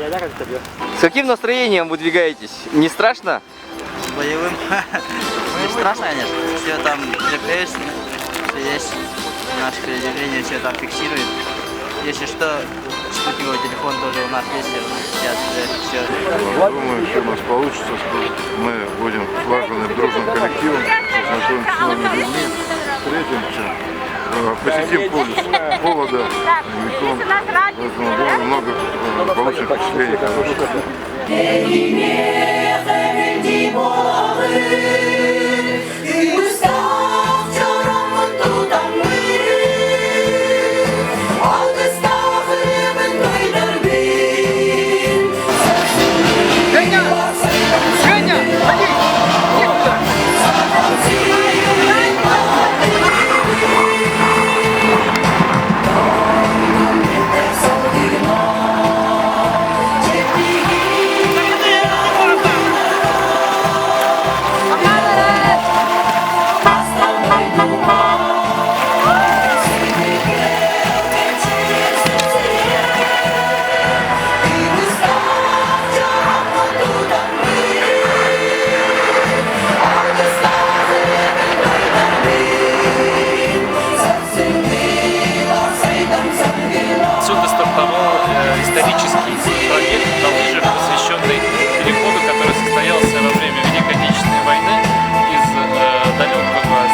С каким настроением выдвигаетесь? Не страшно? Боевым. Не страшно, конечно. Все там GPS, все есть. Наше предъявление все там фиксирует. Если что, спутниковый телефон тоже у нас есть. Сейчас все. Думаю, что у нас получится. Мы будем слаженным дружным коллективом, познакомимся с новыми людьми, встретимся, посетим полюс холода, Меконг. Поэтому много получим впечатлений хороших. Отсюда стартовал исторический проект на лыжах, посвященный переходу, который состоялся во время Великой Отечественной войны из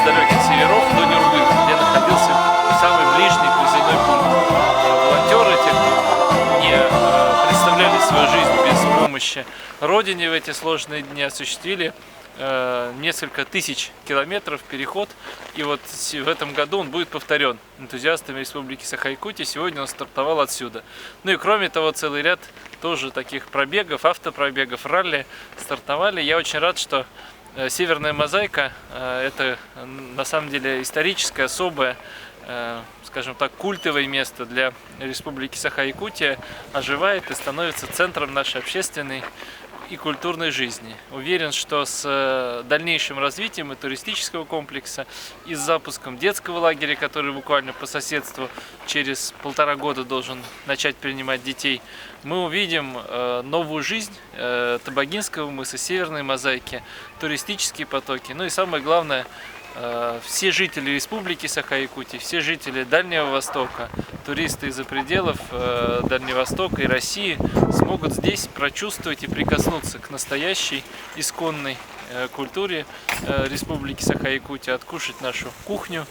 далеких северов до Нюрбы, где находился самый ближний призывной пункт. Волонтеры не представляли свою жизнь без помощи Родине в эти сложные дни, осуществили несколько тысяч километров переход, и вот в этом году он будет повторен энтузиастами Республики Саха-Якутия. Сегодня он стартовал отсюда. Ну и кроме того, целый ряд тоже таких пробегов, автопробегов, ралли стартовали. Я очень рад, что Северная Мозаика это на самом деле историческое, особое, скажем так, культовое место для Республики Саха-Якутия, оживает и становится центром нашей общественной и культурной жизни. Уверен, что с дальнейшим развитием и туристического комплекса, и с запуском детского лагеря, который буквально по соседству через 1,5 года должен начать принимать детей, мы увидим новую жизнь Табагинского мыса, Северной Мозаики, туристические потоки, ну и самое главное, все жители Республики Саха-Якутия, все жители Дальнего Востока, туристы из-за пределов Дальнего Востока и России смогут здесь прочувствовать и прикоснуться к настоящей исконной культуре Республики Саха-Якутия, откушать нашу кухню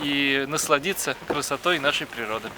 и насладиться красотой нашей природы.